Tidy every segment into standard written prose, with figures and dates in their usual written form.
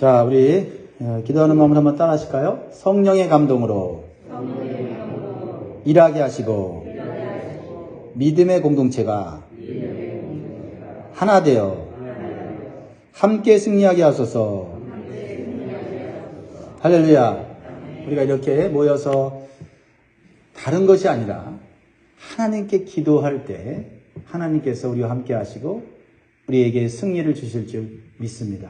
자, 우리 기도하는 마음으로 한번 따라 하실까요? 성령의 감동으로 일하게 하시고 믿음의 공동체가 하나 되어 함께 승리하게 하소서. 할렐루야. 우리가 이렇게 모여서 다른 것이 아니라 하나님께 기도할 때 하나님께서 우리와 함께 하시고 우리에게 승리를 주실 줄 믿습니다.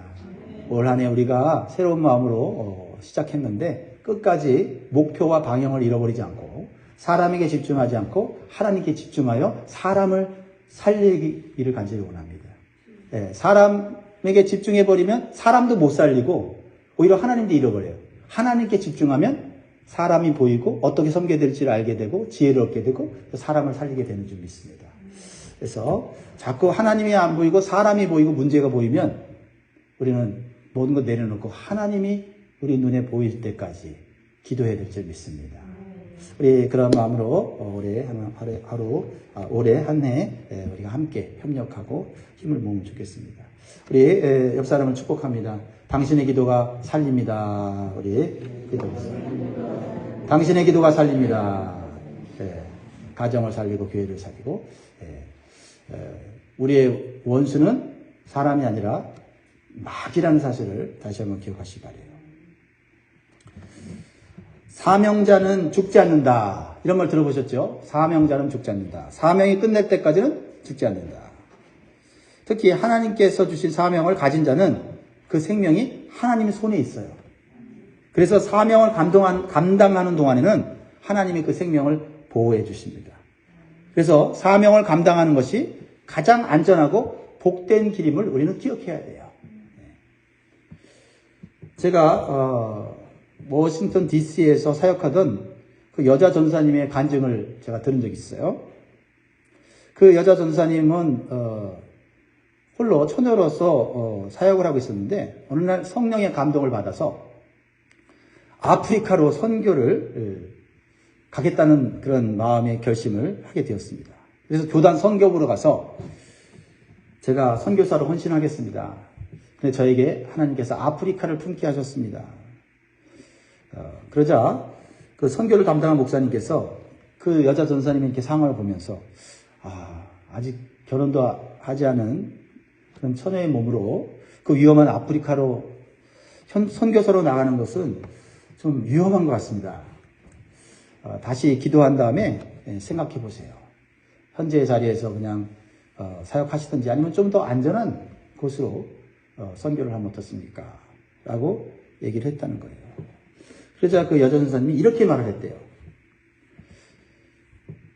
올 한 해 우리가 새로운 마음으로 시작했는데 끝까지 목표와 방향을 잃어버리지 않고 사람에게 집중하지 않고 하나님께 집중하여 사람을 살리기를 간절히 원합니다. 사람에게 집중해버리면 사람도 못 살리고 오히려 하나님도 잃어버려요. 하나님께 집중하면 사람이 보이고 어떻게 섬겨야 될지를 알게 되고 지혜를 얻게 되고 사람을 살리게 되는 줄 믿습니다. 그래서 자꾸 하나님이 안 보이고 사람이 보이고 문제가 보이면 우리는 모든 것 내려놓고 하나님이 우리 눈에 보일 때까지 기도해야 될 줄 믿습니다. 우리 그런 마음으로 올해 한 해 우리가 함께 협력하고 힘을 모으면 좋겠습니다. 우리 옆 사람을 축복합니다. 당신의 기도가 살립니다. 우리 기도하겠습니다. 당신의 기도가 살립니다. 가정을 살리고 교회를 살리고 우리의 원수는 사람이 아니라 마귀라는 사실을 다시 한번 기억하시기 바라요. 사명자는 죽지 않는다. 이런 말 들어보셨죠? 사명자는 죽지 않는다. 사명이 끝날 때까지는 죽지 않는다. 특히 하나님께서 주신 사명을 가진 자는 그 생명이 하나님의 손에 있어요. 그래서 사명을 감당하는 동안에는 하나님이 그 생명을 보호해 주십니다. 그래서 사명을 감당하는 것이 가장 안전하고 복된 길임을 우리는 기억해야 돼요. 제가 워싱턴 DC에서 사역하던 그 여자 전사님의 간증을 제가 들은 적이 있어요. 그 여자 전사님은 홀로 처녀로서 사역을 하고 있었는데 어느 날 성령의 감동을 받아서 아프리카로 선교를 가겠다는 그런 마음의 결심을 하게 되었습니다. 그래서 교단 선교부로 가서 제가 선교사로 헌신하겠습니다. 근데 저에게 하나님께서 아프리카를 품게 하셨습니다. 그러자 그 선교를 담당한 목사님께서 그 여자 전사님의 이렇게 상황을 보면서 아직 결혼도 하지 않은 그런 처녀의 몸으로 그 위험한 아프리카로 선교사로 나가는 것은 좀 위험한 것 같습니다. 다시 기도한 다음에 생각해 보세요. 현재의 자리에서 그냥 사역하시든지 아니면 좀 더 안전한 곳으로 선교를 하면 어떻습니까? 라고 얘기를 했다는 거예요. 그러자 그 여자 전사님이 이렇게 말을 했대요.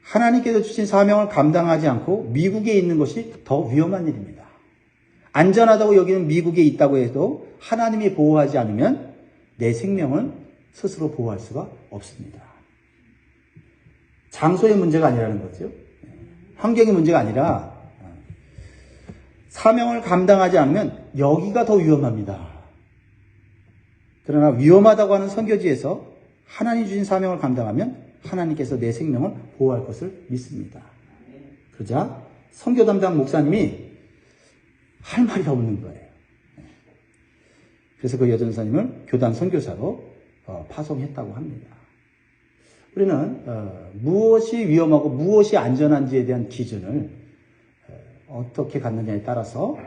하나님께서 주신 사명을 감당하지 않고 미국에 있는 것이 더 위험한 일입니다. 안전하다고 여기는 미국에 있다고 해도 하나님이 보호하지 않으면 내 생명은 스스로 보호할 수가 없습니다. 장소의 문제가 아니라는 거죠. 환경의 문제가 아니라 사명을 감당하지 않으면 여기가 더 위험합니다. 그러나 위험하다고 하는 선교지에서 하나님 주신 사명을 감당하면 하나님께서 내 생명을 보호할 것을 믿습니다. 그러자 선교 담당 목사님이 할 말이 없는 거예요. 그래서 그 여전사님을 교단 선교사로 파송했다고 합니다. 우리는 무엇이 위험하고 무엇이 안전한지에 대한 기준을 어떻게 갖느냐에 따라서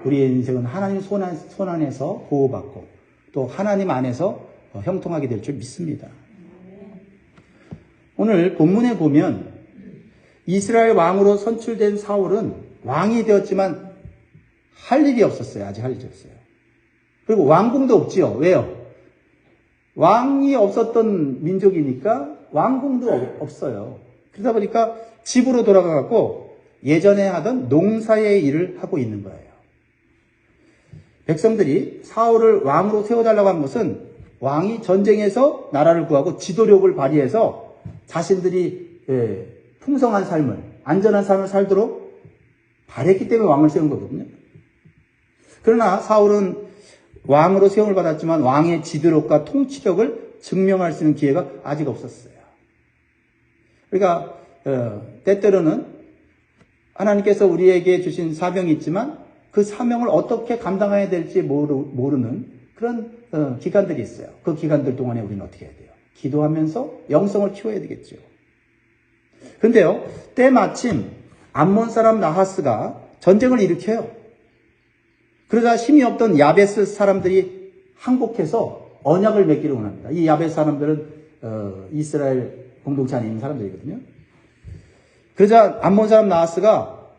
우리의 인생은 하나님 손 안에서 보호받고 또 하나님 안에서 형통하게 될 줄 믿습니다. 오늘 본문에 보면 이스라엘 왕으로 선출된 사울은 왕이 되었지만 할 일이 없었어요. 아직 할 일이 없어요. 그리고 왕궁도 없지요. 왜요? 왕이 없었던 민족이니까 왕궁도 없어요. 그러다 보니까 집으로 돌아가고 예전에 하던 농사의 일을 하고 있는 거예요. 백성들이 사울을 왕으로 세워달라고 한 것은 왕이 전쟁에서 나라를 구하고 지도력을 발휘해서 자신들이 풍성한 삶을, 안전한 삶을 살도록 바랬기 때문에 왕을 세운 거거든요. 그러나 사울은 왕으로 세움을 받았지만 왕의 지도력과 통치력을 증명할 수 있는 기회가 아직 없었어요. 그러니까 때때로는 하나님께서 우리에게 주신 사명이 있지만 그 사명을 어떻게 감당해야 될지 모르는 그런 기간들이 있어요. 그 기간들 동안에 우리는 어떻게 해야 돼요? 기도하면서 영성을 키워야 되겠죠. 그런데요, 때마침 암몬 사람 나하스가 전쟁을 일으켜요. 그러자 힘이 없던 야베스 사람들이 항복해서 언약을 맺기를 원합니다. 이 야베스 사람들은 이스라엘 공동체 안에 있는 사람들이거든요. 그러자 암몬 사람 나하스가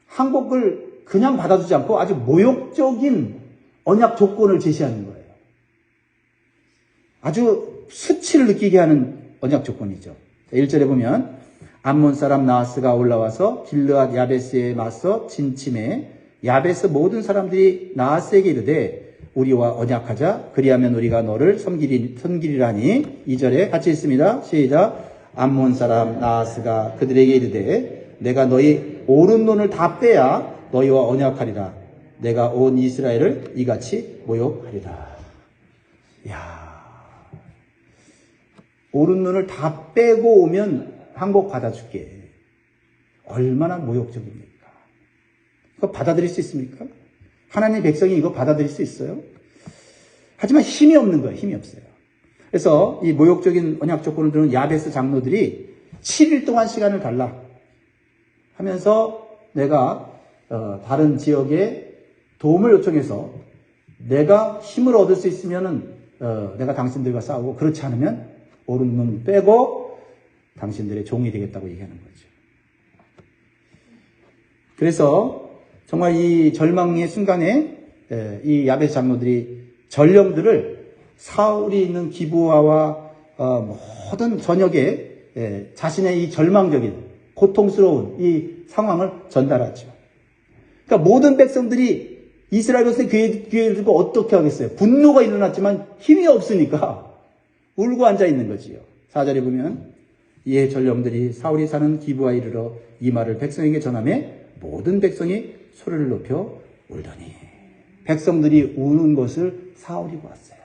항복을 그냥 받아주지 않고 아주 모욕적인 언약 조건을 제시하는 거예요. 아주 수치를 느끼게 하는 언약 조건이죠. 1절에 보면 암몬 사람 나하스가 올라와서 길르앗 야베스에 맞서 진침해 야베스 모든 사람들이 나하스에게 이르되 우리와 언약하자 그리하면 우리가 너를 섬기리라니. 2절에 같이 읽습니다. 시작. 암몬 사람 나하스가 그들에게 이르되 내가 너희 오른눈을 다 빼야 너희와 언약하리라. 내가 온 이스라엘을 이같이 모욕하리라. 야, 오른눈을 다 빼고 오면 항복 받아줄게. 얼마나 모욕적입니까? 이거 받아들일 수 있습니까? 하나님의 백성이 이거 받아들일 수 있어요? 하지만 힘이 없는 거예요. 힘이 없어요. 그래서 이 모욕적인 언약 조건을 두는 야베스 장로들이 7일 동안 시간을 달라 하면서 내가 다른 지역에 도움을 요청해서 내가 힘을 얻을 수 있으면은 내가 당신들과 싸우고 그렇지 않으면 오른눈 빼고 당신들의 종이 되겠다고 얘기하는 거죠. 그래서 정말 이 절망의 순간에 이 야베스 장로들이 전령들을 사울이 있는 기브아와 모든 전역에 자신의 이 절망적인 고통스러운 이 상황을 전달하죠. 그러니까 모든 백성들이 이스라엘 백성의 귀에 들고 어떻게 하겠어요? 분노가 일어났지만 힘이 없으니까 울고 앉아 있는 거지요. 4절에 보면 이에 전령들이 사울이 사는 기브아에 이르러 이 말을 백성에게 전하매 모든 백성이 소리를 높여 울더니. 백성들이 우는 것을 사울이 보았어요.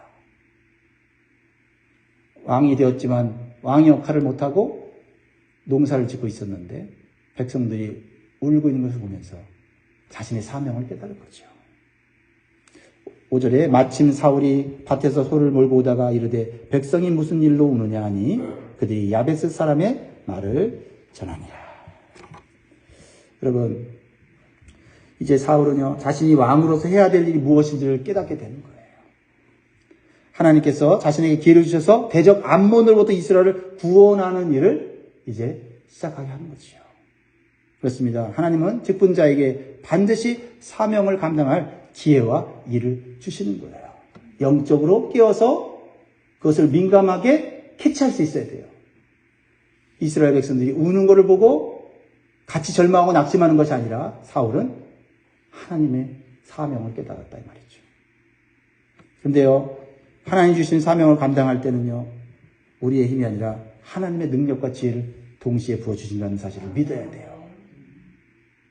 왕이 되었지만 왕의 역할을 못하고 농사를 짓고 있었는데 백성들이 울고 있는 것을 보면서 자신의 사명을 깨달은 거죠. 5절에 마침 사울이 밭에서 소를 몰고 오다가 이르되 백성이 무슨 일로 우느냐 하니 그들이 야베스 사람의 말을 전하니라. 여러분, 이제 사울은요 자신이 왕으로서 해야 될 일이 무엇인지를 깨닫게 되는 거예요. 하나님께서 자신에게 기회를 주셔서 대적 암몬으로부터 이스라엘을 구원하는 일을 이제 시작하게 하는 거지요. 그렇습니다. 하나님은 직분자에게 반드시 사명을 감당할 기회와 일을 주시는 거예요. 영적으로 깨어서 그것을 민감하게 캐치할 수 있어야 돼요. 이스라엘 백성들이 우는 것을 보고 같이 절망하고 낙심하는 것이 아니라 사울은 하나님의 사명을 깨달았다 이 말이죠. 그런데요, 하나님 주신 사명을 감당할 때는요, 우리의 힘이 아니라 하나님의 능력과 지혜를 동시에 부어주신다는 사실을 믿어야 돼요.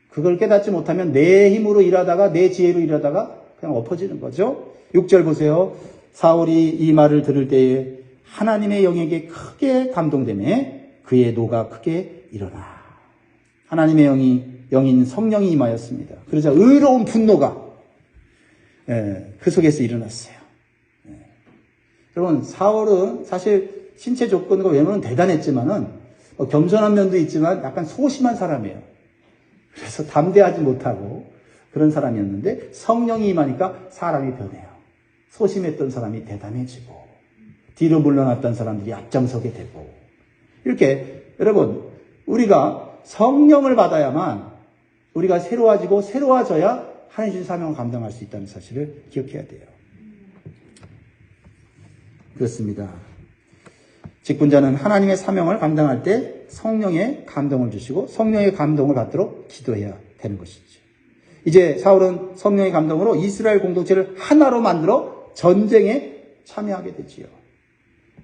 그걸 깨닫지 못하면 내 힘으로 일하다가 내 지혜로 일하다가 그냥 엎어지는 거죠. 6절 보세요. 사울이 이 말을 들을 때에 하나님의 영에게 크게 감동되매 그의 노가 크게 일어나. 하나님의 영인 성령이 임하였습니다. 그러자 의로운 분노가 그 속에서 일어났어요. 여러분, 사울은 사실 신체 조건과 외모는 대단했지만은 겸손한 면도 있지만 약간 소심한 사람이에요. 그래서 담대하지 못하고 그런 사람이었는데 성령이 임하니까 사람이 변해요. 소심했던 사람이 대담해지고 뒤로 물러났던 사람들이 앞장서게 되고 이렇게 여러분 우리가 성령을 받아야만 우리가 새로워지고 새로워져야 하나님 주신 사명을 감당할 수 있다는 사실을 기억해야 돼요. 그렇습니다. 직분자는 하나님의 사명을 감당할 때 성령의 감동을 주시고 성령의 감동을 받도록 기도해야 되는 것이죠. 이제 사울은 성령의 감동으로 이스라엘 공동체를 하나로 만들어 전쟁에 참여하게 되지요.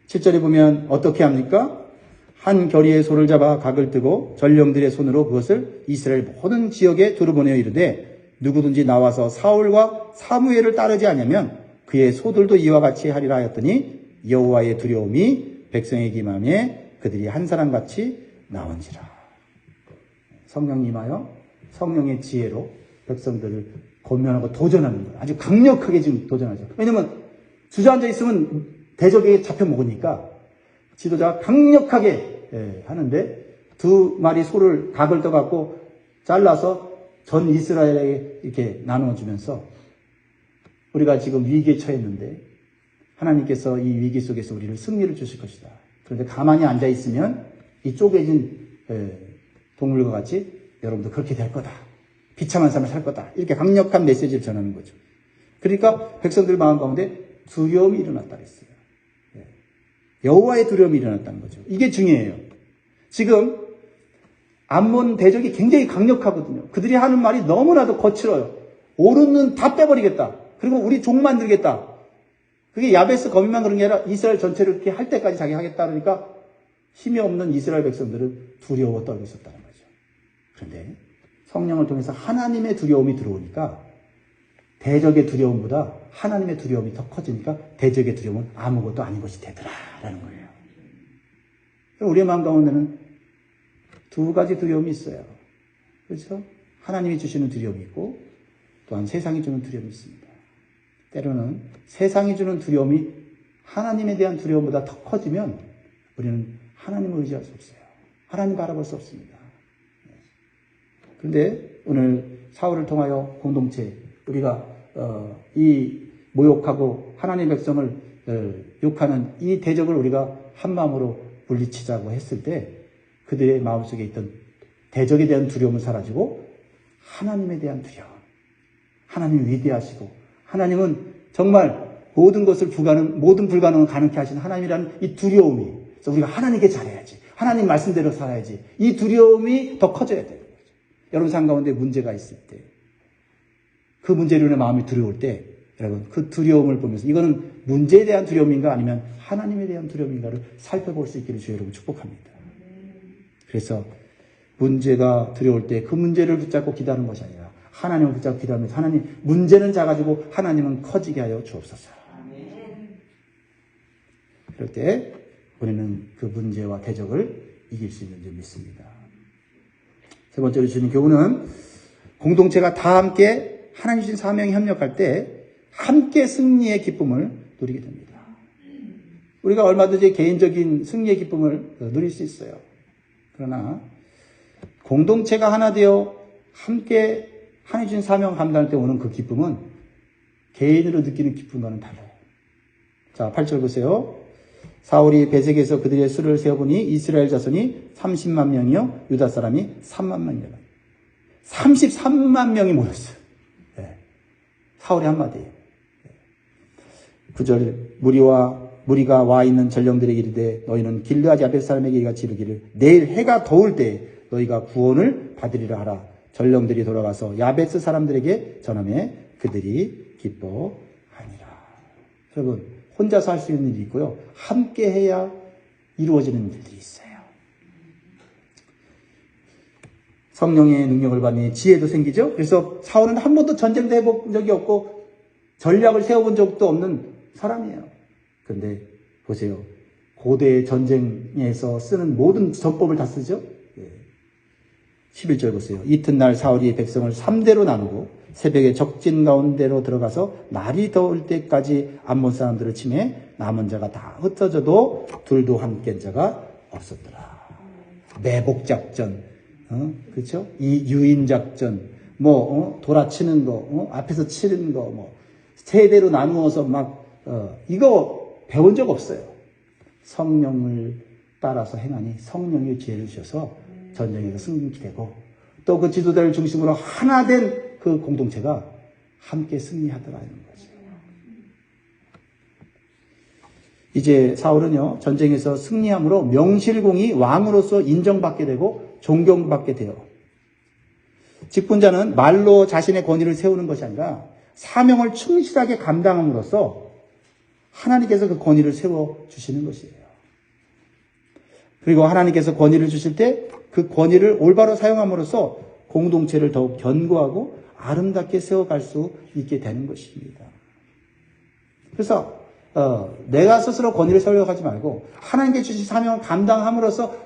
7절에 보면 어떻게 합니까? 한 결의의 소를 잡아 각을 뜨고 전령들의 손으로 그것을 이스라엘 모든 지역에 두루보내어 이르되 누구든지 나와서 사울과 사무엘을 따르지 않으면 그의 소들도 이와 같이 하리라 하였더니 여호와의 두려움이 백성에게 임하매 그들이 한 사람같이 나온지라. 성령이 임하여 성령의 지혜로 백성들을 권면하고 도전하는 거예요. 아주 강력하게 지금 도전하죠. 왜냐면 주저앉아 있으면 대적에게 잡혀 먹으니까 지도자가 강력하게 하는데 두 마리 소를 각을 떠갖고 잘라서 전 이스라엘에게 이렇게 나누어주면서 우리가 지금 위기에 처했는데 하나님께서 이 위기 속에서 우리를 승리를 주실 것이다. 그런데 가만히 앉아 있으면 이 쪼개진 동물과 같이 여러분도 그렇게 될 거다. 비참한 삶을 살 거다. 이렇게 강력한 메시지를 전하는 거죠. 그러니까 백성들 마음 가운데 두려움이 일어났다 그랬어요. 여호와의 두려움이 일어났다는 거죠. 이게 중요해요. 지금 암몬 대적이 굉장히 강력하거든요. 그들이 하는 말이 너무나도 거칠어요. 오른눈 다 빼버리겠다. 그리고 우리 종 만들겠다. 그게 야베스 거민만 그런 게 아니라 이스라엘 전체를 이렇게 할 때까지 자기 하겠다 그러니까 힘이 없는 이스라엘 백성들은 두려워 떨고 있었다는 거죠. 그런데 성령을 통해서 하나님의 두려움이 들어오니까 대적의 두려움보다 하나님의 두려움이 더 커지니까 대적의 두려움은 아무것도 아닌 것이 되더라라는 거예요. 우리의 마음 가운데는 두 가지 두려움이 있어요. 그렇죠? 하나님이 주시는 두려움이 있고 또한 세상이 주는 두려움이 있습니다. 때로는 세상이 주는 두려움이 하나님에 대한 두려움보다 더 커지면 우리는 하나님을 의지할 수 없어요. 하나님 바라볼 수 없습니다. 그런데 오늘 사울을 통하여 공동체 우리가 이 모욕하고 하나님 백성을 욕하는 이 대적을 우리가 한 마음으로 물리치자고 했을 때 그들의 마음속에 있던 대적에 대한 두려움은 사라지고 하나님에 대한 두려움. 하나님이 위대하시고 하나님은 정말 모든 것을 모든 불가능을 가능케 하신 하나님이라는 이 두려움이 그래서 우리가 하나님께 잘해야지. 하나님 말씀대로 살아야지. 이 두려움이 더 커져야 돼요. 여러분 삶 가운데 문제가 있을 때 그 문제로 인해 마음이 두려울 때 여러분 그 두려움을 보면서 이거는 문제에 대한 두려움인가 아니면 하나님에 대한 두려움인가를 살펴볼 수 있기를 주의 여러분 축복합니다. 그래서 문제가 두려울 때 그 문제를 붙잡고 기도하는 것이 아니라 하나님을 붙잡고 기도하면서 하나님 문제는 작아지고 하나님은 커지게 하여 주옵소서. 그럴 때 우리는 그 문제와 대적을 이길 수 있는 줄 믿습니다. 세 번째로 주신 교훈은 공동체가 다 함께 하나님 주신 사명에 협력할 때 함께 승리의 기쁨을 누리게 됩니다. 우리가 얼마든지 개인적인 승리의 기쁨을 누릴 수 있어요. 그러나 공동체가 하나 되어 함께 하나님 주신 사명을 감당할 때 오는 그 기쁨은 개인으로 느끼는 기쁨과는 달라요. 자, 8절 보세요. 사울이 베색에서 그들의 수를 세어보니 이스라엘 자손이 30만 명이요 유다 사람이 3만 명이라. 33만 명이 모였어요. 네. 사울의 한마디예요. 9절 무리가 와 있는 전령들에게 이르되 너희는 길르앗 야벳 사람에게 이같이 이르기를 내일 해가 더울 때 너희가 구원을 받으리라 하라. 전령들이 돌아가서 야베스 사람들에게 전하매 그들이 기뻐하니라. 여러분 혼자서 할 수 있는 일이 있고요. 함께 해야 이루어지는 일들이 있어요. 성령의 능력을 받니 지혜도 생기죠. 그래서 사울은 한 번도 전쟁도 해본 적이 없고 전략을 세워본 적도 없는 사람이에요. 그런데 보세요. 고대 전쟁에서 쓰는 모든 전법을 다 쓰죠. 11절 보세요. 이튿날 사울이 백성을 3대로 나누고 새벽에 적진 가운데로 들어가서 날이 더울 때까지 암몬 사람들을 치매 남은 자가 다 흩어져도 둘도 함께 자가 없었더라. 매복작전, 그렇죠? 이 유인작전, 돌아치는 거, 앞에서 치는 거, 세대로 나누어서 이거 배운 적 없어요. 성령을 따라서 행하니 성령의 지혜를 주셔서 전쟁에서 승리케 되고 또 그 지도자를 중심으로 하나 된 그 공동체가 함께 승리하더라는 거죠. 이제 사울은요 전쟁에서 승리함으로 명실공히 왕으로서 인정받게 되고 존경받게 돼요. 직분자는 말로 자신의 권위를 세우는 것이 아니라 사명을 충실하게 감당함으로써 하나님께서 그 권위를 세워주시는 것이에요. 그리고 하나님께서 권위를 주실 때 그 권위를 올바로 사용함으로써 공동체를 더욱 견고하고 아름답게 세워갈 수 있게 되는 것입니다. 그래서 내가 스스로 권위를 세우려고 하지 말고 하나님께 주신 사명을 감당함으로써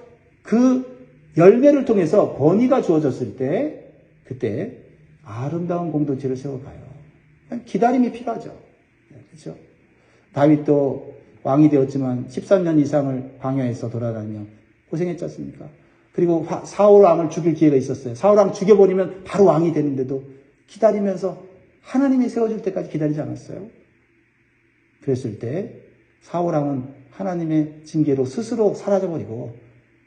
그 열매를 통해서 권위가 주어졌을 때 그때 아름다운 공동체를 세워가요. 기다림이 필요하죠. 그렇죠? 다윗도 왕이 되었지만 13년 이상을 광야에서 돌아다니며 고생했지 않습니까? 그리고 사울 왕을 죽일 기회가 있었어요. 사울 왕 죽여버리면 바로 왕이 되는데도 기다리면서 하나님이 세워줄 때까지 기다리지 않았어요. 그랬을 때 사울 왕은 하나님의 징계로 스스로 사라져버리고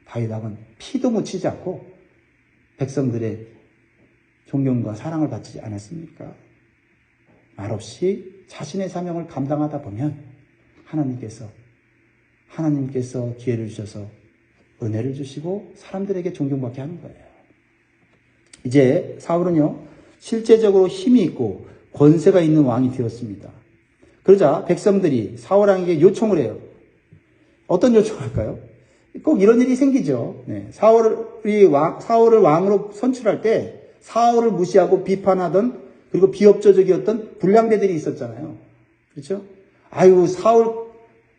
다윗 왕은 피도 묻히지 않고 백성들의 존경과 사랑을 받지 않았습니까? 말없이 자신의 사명을 감당하다 보면 하나님께서 기회를 주셔서 은혜를 주시고 사람들에게 존경받게 하는 거예요. 이제 사울은요, 실제적으로 힘이 있고 권세가 있는 왕이 되었습니다. 그러자 백성들이 사울 왕에게 요청을 해요. 어떤 요청을 할까요? 꼭 이런 일이 생기죠. 네, 사울을 왕으로 선출할 때 사울을 무시하고 비판하던 그리고 비협조적이었던 불량배들이 있었잖아요. 그렇죠? 아유, 사울,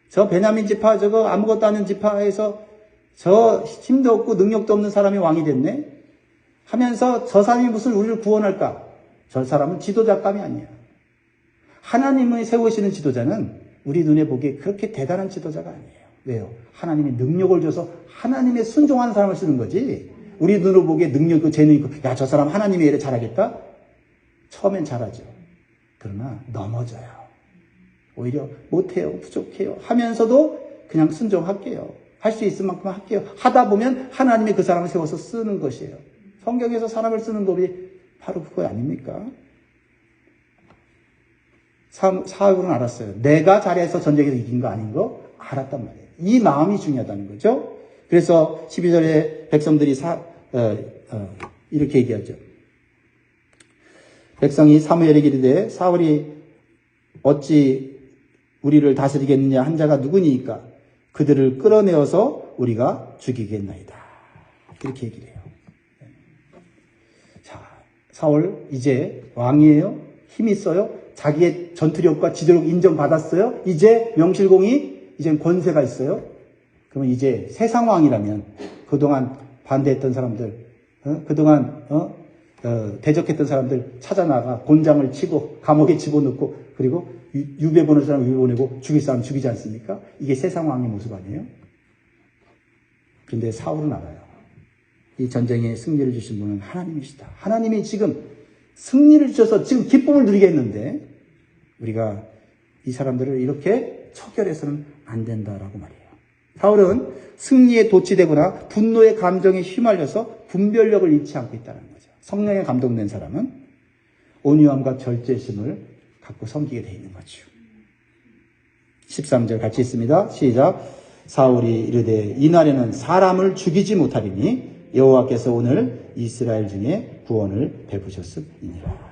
저 베냐민 지파, 저거 아무것도 아닌 지파에서 저 힘도 없고 능력도 없는 사람이 왕이 됐네? 하면서 저 사람이 무슨 우리를 구원할까? 저 사람은 지도자감이 아니야. 하나님이 세우시는 지도자는 우리 눈에 보기에 그렇게 대단한 지도자가 아니에요. 왜요? 하나님이 능력을 줘서 하나님의 순종하는 사람을 쓰는 거지. 우리 눈으로 보기에 능력 있고 재능 있고, 야, 저 사람 하나님의 일을 잘하겠다? 처음엔 잘하죠. 그러나 넘어져요. 오히려 못해요, 부족해요 하면서도 그냥 순종할게요. 할 수 있을 만큼 할게요. 하다 보면 하나님이 그 사람을 세워서 쓰는 것이에요. 성경에서 사람을 쓰는 법이 바로 그거 아닙니까? 사울은 알았어요. 내가 잘해서 전쟁에서 이긴 거 아닌 거 알았단 말이에요. 이 마음이 중요하다는 거죠. 그래서 12절에 백성들이 이렇게 얘기하죠. 백성이 사무엘에게 이르되 사울이 어찌 우리를 다스리겠느냐 한 자가 누구니까 그들을 끌어내어서 우리가 죽이겠나이다. 이렇게 얘기를 해요. 자, 사울 이제 왕이에요. 힘이 있어요. 자기의 전투력과 지도력 인정받았어요. 이제 명실공히 이제 권세가 있어요. 그러면 이제 세상 왕이라면 그동안 반대했던 사람들, 그동안 대적했던 사람들 찾아나가 곤장을 치고 감옥에 집어넣고 그리고 유배 보낼 사람 유배 보내고 죽일 사람 죽이지 않습니까? 이게 세상 왕의 모습 아니에요? 그런데 사울은 알아요. 이 전쟁에 승리를 주신 분은 하나님이시다. 하나님이 지금 승리를 주셔서 지금 기쁨을 누리게 했는데 우리가 이 사람들을 이렇게 처결해서는 안 된다라고 말이에요. 사울은 승리에 도취되거나 분노의 감정에 휘말려서 분별력을 잃지 않고 있다는 거죠. 성령에 감동된 사람은 온유함과 절제심을 갖고 섬기게 되어 있는 거죠. 13절 같이 있습니다. 시작. 사울이 이르되 이날에는 사람을 죽이지 못하리니 여호와께서 오늘 이스라엘 중에 구원을 베푸셨음이니라.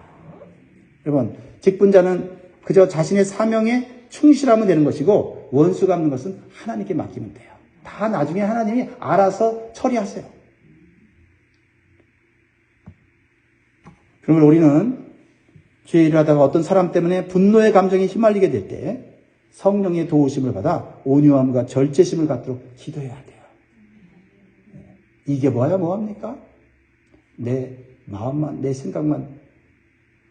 여러분, 직분자는 그저 자신의 사명에 충실하면 되는 것이고 원수 갚는 것은 하나님께 맡기면 돼요. 다 나중에 하나님이 알아서 처리하세요. 그러면 우리는 주의 일을 하다가 어떤 사람 때문에 분노의 감정에 휘말리게 될 때 성령의 도우심을 받아 온유함과 절제심을 갖도록 기도해야 돼요. 이게 뭐합니까? 내 마음만, 내 생각만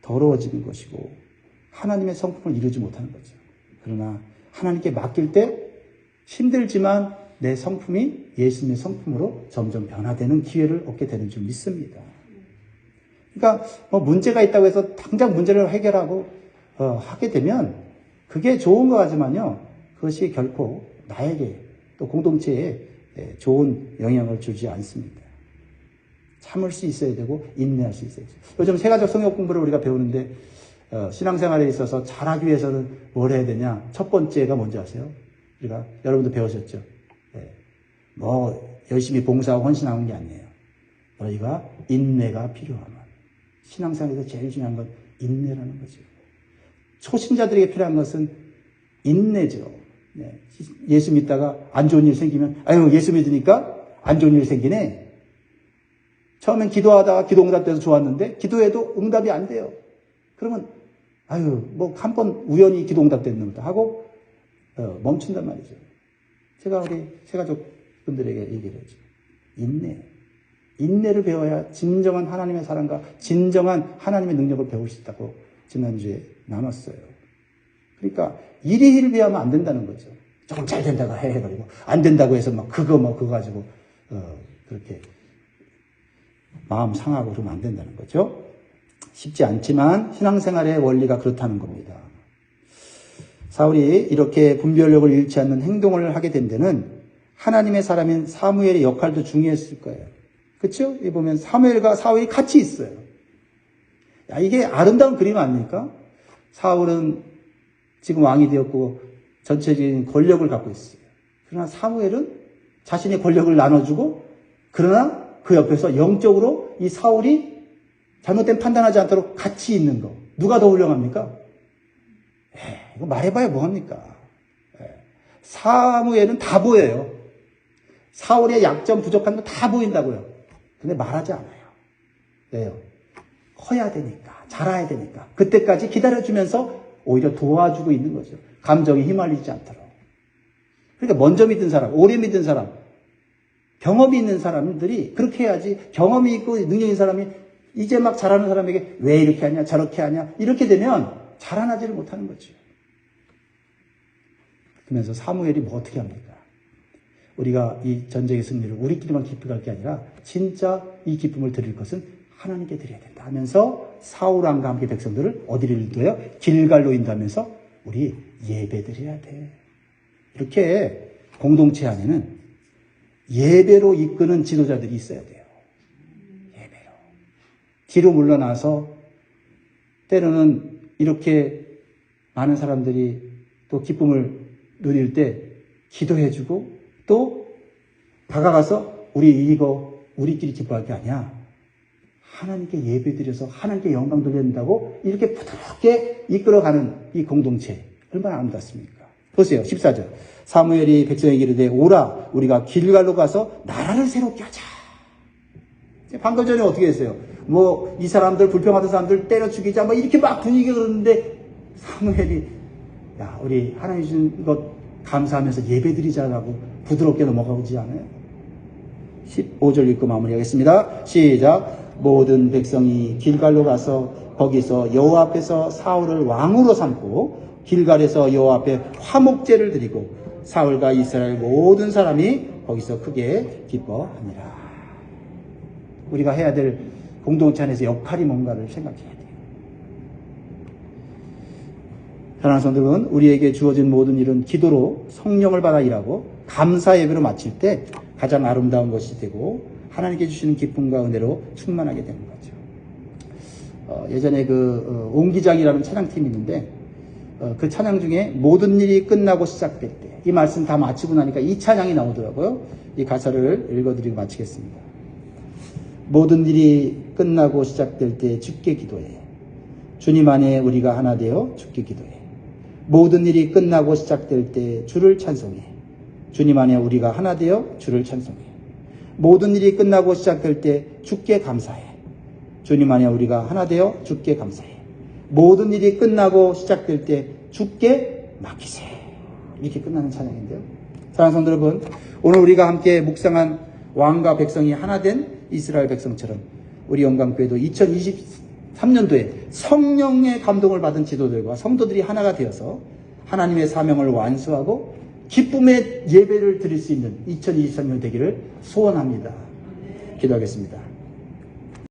더러워지는 것이고 하나님의 성품을 이루지 못하는 거죠. 그러나 하나님께 맡길 때 힘들지만 내 성품이 예수님의 성품으로 점점 변화되는 기회를 얻게 되는 줄 믿습니다. 그러니까 문제가 있다고 해서 당장 문제를 해결하고 하게 되면 그게 좋은 거지만요. 그것이 결코 나에게 또 공동체에 좋은 영향을 주지 않습니다. 참을 수 있어야 되고 인내할 수 있어야 돼요. 요즘 세가족 성역 공부를 우리가 배우는데 신앙생활에 있어서 잘하기 위해서는 뭘 해야 되냐? 첫 번째가 뭔지 아세요? 우리가 여러분도 배우셨죠? 열심히 봉사하고 헌신하는 게 아니에요. 너희가 인내가 필요하면 신앙생활에서 제일 중요한 건 인내라는 거죠. 초신자들에게 필요한 것은 인내죠. 예수 믿다가 안 좋은 일 생기면 아유 예수 믿으니까 안 좋은 일 생기네. 처음엔 기도하다가 기도 응답돼서 좋았는데 기도해도 응답이 안 돼요. 그러면 아유 뭐 한 번 우연히 기도 응답됐는다 하고 멈춘단 말이죠. 제가 우리 세가족 분들에게 얘기를 했죠. 인내. 인내를 배워야 진정한 하나님의 사랑과 진정한 하나님의 능력을 배울 수 있다고 지난주에 나눴어요. 그러니까 일이 비하면 안 된다는 거죠. 조금 잘 된다고 해버리고 안 된다고 해서 막 그거 가지고 그렇게 마음 상하고 그러면 안 된다는 거죠. 쉽지 않지만 신앙생활의 원리가 그렇다는 겁니다. 사울이 이렇게 분별력을 잃지 않는 행동을 하게 된 데는 하나님의 사람인 사무엘의 역할도 중요했을 거예요. 그렇죠? 이 보면 사무엘과 사울이 같이 있어요. 야, 이게 아름다운 그림 아닙니까? 사울은 지금 왕이 되었고 전체적인 권력을 갖고 있어요. 그러나 사무엘은 자신의 권력을 나눠주고 그러나 그 옆에서 영적으로 이 사울이 잘못된 판단하지 않도록 같이 있는 거. 누가 더 훌륭합니까? 이거 말해봐야 뭐합니까? 사무엘은 다 보여요. 사울의 약점 부족한 거 다 보인다고요. 근데 말하지 않아요. 왜요? 커야 되니까, 자라야 되니까. 그때까지 기다려주면서 오히려 도와주고 있는 거죠. 감정에 휘말리지 않도록. 그러니까 먼저 믿은 사람, 오래 믿은 사람, 경험이 있는 사람들이 그렇게 해야지. 경험이 있고 능력 있는 사람이 이제 막 잘하는 사람에게 왜 이렇게 하냐, 저렇게 하냐, 이렇게 되면 자라나지를 못하는 거죠. 그러면서 사무엘이 뭐 어떻게 합니까? 우리가 이 전쟁의 승리를 우리끼리만 기쁘게 게 아니라 진짜 이 기쁨을 드릴 것은 하나님께 드려야 된다 하면서 사울 왕과 함께 백성들을 어디를 인도해요? 길갈로 인도하면서 우리 예배 드려야 돼. 이렇게 공동체 안에는 예배로 이끄는 지도자들이 있어야 돼요. 예배로. 뒤로 물러나서 때로는 이렇게 많은 사람들이 또 기쁨을 누릴 때 기도해주고 또 다가가서 우리끼리 기뻐할 게 아니야. 하나님께 예배드려서 하나님께 영광 돌려야 된다고 이렇게 부드럽게 이끌어가는 이 공동체 얼마나 아름답습니까? 보세요. 14절. 사무엘이 백성에게 이르되 오라 우리가 길갈로 가서 나라를 새롭게 하자. 방금 전에 어떻게 했어요? 뭐 이 사람들 불평하던 사람들 때려 죽이자 뭐 이렇게 막 분위기가 그러는데 사무엘이 야 우리 하나님 주신 것 감사하면서 예배드리자라고 부드럽게 넘어가지 않아요? 15절 읽고 마무리하겠습니다. 시작. 모든 백성이 길갈로 가서 거기서 여호와 앞에서 사울을 왕으로 삼고 길갈에서 여호와 앞에 화목제를 드리고 사울과 이스라엘 모든 사람이 거기서 크게 기뻐하니라. 우리가 해야 될 공동체 안에서 역할이 뭔가를 생각해야 돼요. 사랑하는 성도들은 우리에게 주어진 모든 일은 기도로 성령을 받아 일하고 감사 예배로 마칠 때 가장 아름다운 것이 되고 하나님께 주시는 기쁨과 은혜로 충만하게 되는 거죠. 예전에 옹기장이라는 찬양팀이 있는데 그 찬양 중에 모든 일이 끝나고 시작될 때 이 말씀 다 마치고 나니까 이 찬양이 나오더라고요. 이 가사를 읽어드리고 마치겠습니다. 모든 일이 끝나고 시작될 때 주께 기도해. 주님 안에 우리가 하나 되어 주께 기도해. 모든 일이 끝나고 시작될 때 주를 찬송해. 주님 안에 우리가 하나 되어 주를 찬송해. 모든 일이 끝나고 시작될 때 주께 감사해. 주님 안에 우리가 하나 되어 주께 감사해. 모든 일이 끝나고 시작될 때 주께 맡기세. 이렇게 끝나는 찬양인데요. 사랑하는 성도 여러분, 오늘 우리가 함께 묵상한 왕과 백성이 하나 된 이스라엘 백성처럼 우리 영광교회도 2023년도에 성령의 감동을 받은 지도들과 성도들이 하나가 되어서 하나님의 사명을 완수하고 기쁨의 예배를 드릴 수 있는 2023년 되기를 소원합니다. 기도하겠습니다.